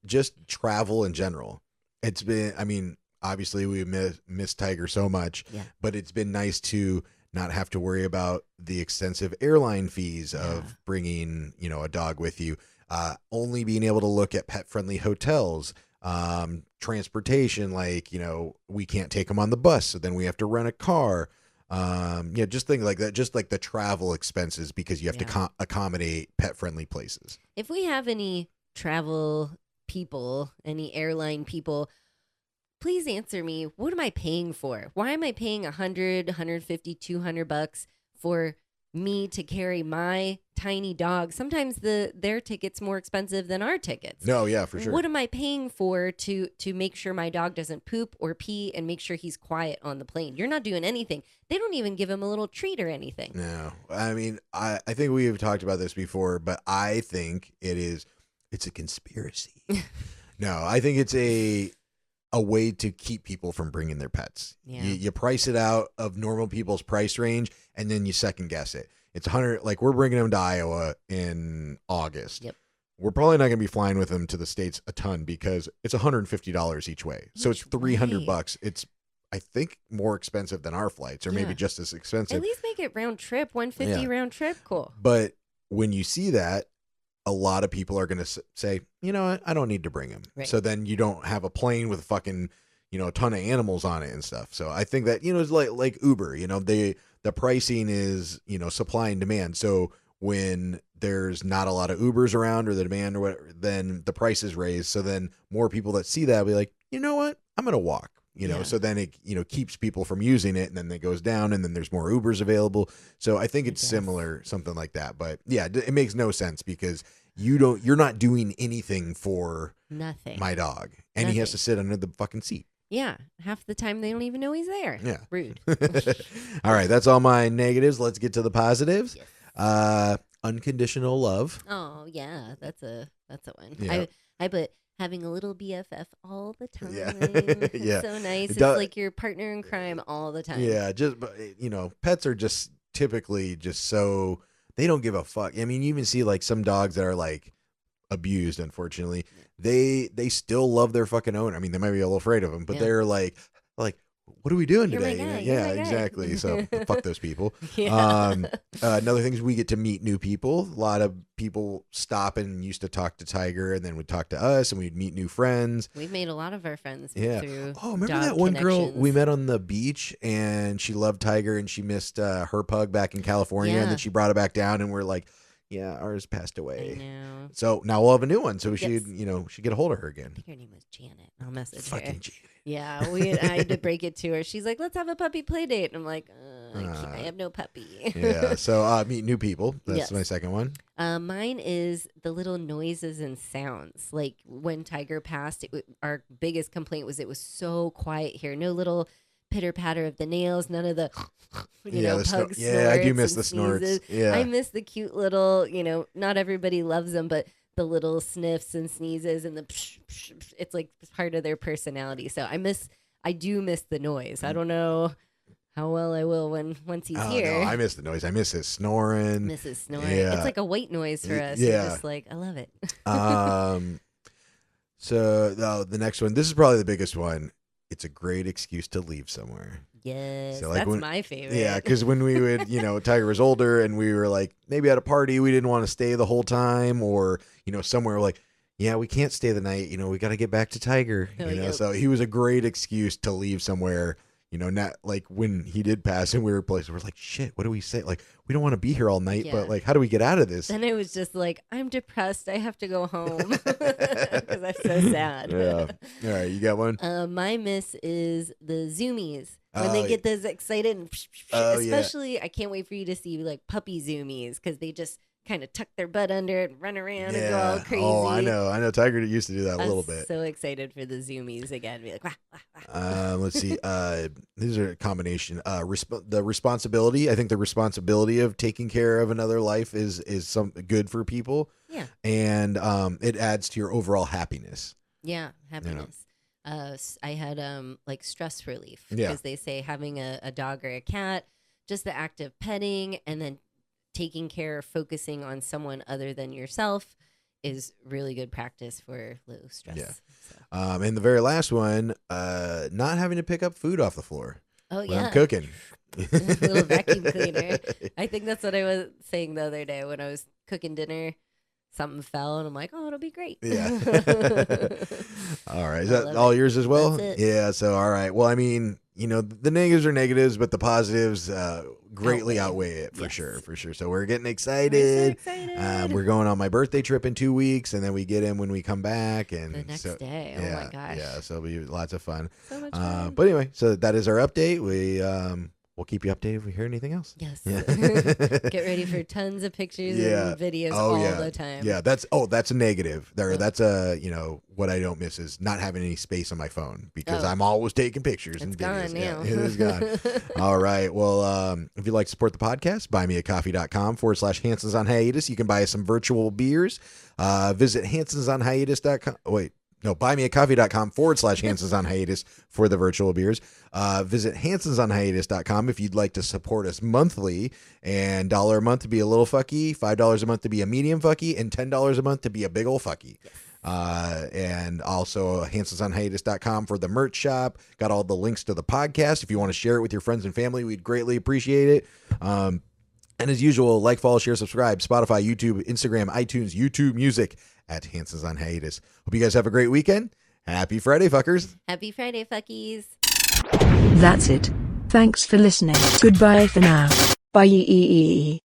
Just travel in general. It's been, I mean, obviously we miss Tiger so much, but it's been nice to not have to worry about the extensive airline fees of bringing, a dog with you. Only being able to look at pet-friendly hotels, transportation, like, we can't take them on the bus, so then we have to rent a car. Just things like that, just like the travel expenses, because you have to accommodate pet-friendly places. If we have any travel people, any airline people, please answer me. What am I paying for? Why am I paying $100, $150, $200 for me to carry my tiny dog? Sometimes their ticket's more expensive than our tickets. No, yeah, for sure. What am I paying for to make sure my dog doesn't poop or pee and make sure he's quiet on the plane? You're not doing anything. They don't even give him a little treat or anything. No, I mean, I think we have talked about this before, but I think it's a conspiracy. No, I think it's a way to keep people from bringing their pets. Yeah. You price it out of normal people's price range, and then you second guess it. It's 100. Like, we're bringing them to Iowa in August. Yep. We're probably not going to be flying with them to the States a ton because it's $150 each way. So it's $300. It's, I think, more expensive than our flights, or maybe just as expensive. At least make it round trip, 150 round trip. Cool. But when you see that, a lot of people are going to say, you know what, I don't need to bring him. Right. So then you don't have a plane with fucking, a ton of animals on it and stuff. So I think that, it's like Uber, the pricing is, supply and demand. So when there's not a lot of Ubers around, or the demand or whatever, then the price is raised. So then more people that see that will be like, you know what, I'm going to walk. So then it, keeps people from using it, and then it goes down, and then there's more Ubers available. So I think it's similar, something like that. But yeah, it makes no sense because you're not doing anything for nothing. My dog, and he has to sit under the fucking seat. Yeah. Half the time they don't even know he's there. Yeah. Rude. All right. That's all my negatives. Let's get to the positives. Yes. Unconditional love. Oh yeah. That's a one. Yeah. I put having a little BFF all the time. Yeah. It's so nice. It's like your partner in crime all the time. Yeah, pets are just typically just so, they don't give a fuck. I mean, you even see like some dogs that are like abused, unfortunately. They still love their fucking owner. I mean, they might be a little afraid of him, but they're like, what are we doing You're today? my guy. Yeah, You're my guy. exactly. So fuck those people. Yeah. Another thing is we get to meet new people. A lot of people stop and used to talk to Tiger, and then would talk to us, and we'd meet new friends. We've made a lot of our friends Yeah. through Oh, remember dog that one girl connections. we met on the beach, and she loved Tiger, and she missed her pug back in California, and then she brought it back down, and we're like, yeah, ours passed I away. know. So now we'll have a new one. So we Yes. should get a hold of her again. I think her name was Janet. I'll message her. Fucking Janet. Yeah, I had to break it to her. She's like, let's have a puppy play date. And I'm like, I have no puppy. Yeah. So meet new people. That's Yes. my second one. Mine is the little noises and sounds. Like when Tiger passed, our biggest complaint was it was so quiet here. No little pitter patter of the nails. None of the, The pug yeah, I do snorts miss and the snorts. sneezes. Yeah. I miss the cute little, not everybody loves them, but the little sniffs and sneezes and the psh, psh, psh, it's like part of their personality. So I do miss the noise. I don't know how well I will once he's here. No, I miss the noise. I miss his snoring. Mrs. Snore. Yeah. It's like a white noise for us. Yeah. We're just like, I love it. So the next one, this is probably the biggest one. It's a great excuse to leave somewhere. Yes, So, like, that's when- my favorite. Yeah, because when we would, Tiger was older, and we were like, maybe at a party, we didn't want to stay the whole time, or, somewhere like, yeah, we can't stay the night, we got to get back to Tiger, Yep. So he was a great excuse to leave somewhere, not like when he did pass and we were places, we're like, shit, what do we say? Like, we don't want to be here all night, Yeah. but like, how do we get out of this? Then it was just like, I'm depressed. I have to go home because I'm so sad. Yeah. All right, you got one? My miss is the zoomies. When they Oh, get those excited, and Oh, yeah. especially, I can't wait for you to see like puppy zoomies because they just kind of tuck their butt under and run around and go all crazy. Oh, I know. Tiger used to do that a I'm little bit. so excited for the zoomies again. Be like, wah, wah, wah. Let's see. These are a combination. The responsibility. I think the responsibility of taking care of another life is some good for people. Yeah. And it adds to your overall happiness. Yeah, happiness. I had like stress relief Yeah. because they say having a dog or a cat, just the act of petting and then taking care, focusing on someone other than yourself is really good practice for low stress. Yeah. So. And the very last one, not having to pick up food off the floor Oh when yeah, I'm cooking. little vacuum cleaner. I think that's what I was saying the other day when I was cooking dinner. Something fell, and I'm like, oh, it'll be great. Yeah. All right. Is I that love all it. yours as well? That's it. Yeah. So, all right. Well, I mean, the negatives are negatives, but the positives greatly outweigh it for Yes. sure. For sure. So we're getting We're so excited. excited. We're going on my birthday trip in 2 weeks, and then we get in when we come back. And The next so, day. Yeah, Oh my gosh. Yeah. So it'll be lots of fun. So much fun. But anyway, so that is our update. We'll keep you updated if we hear anything else. Yes. Yeah. Get ready for tons of pictures Yeah. and videos Oh, all yeah. the time. Yeah, that's a negative. That's what I don't miss is not having any space on my phone because Oh. I'm always taking pictures It's and gone videos. now. Yeah, it is gone. All right. Well, if you'd like to support the podcast, buymeacoffee.com/Hansons on Hiatus. You can buy us some virtual beers. Visit hansonsonhiatus.com. Wait. No, buymeacoffee.com/Hansons on Hiatus for the virtual beers. Visit hansonsonhiatus.com if you'd like to support us monthly, and $1 a month to be a little fucky, $5 a month to be a medium fucky, and $10 a month to be a big old fucky. And also hansonsonhiatus.com for the merch shop. Got all the links to the podcast. If you want to share it with your friends and family, we'd greatly appreciate it. And as usual, like, follow, share, subscribe, Spotify, YouTube, Instagram, iTunes, YouTube Music at Hansons on Hiatus. Hope you guys have a great weekend. Happy Friday, fuckers. Happy Friday, fuckies. That's it. Thanks for listening. Goodbye for now. Bye.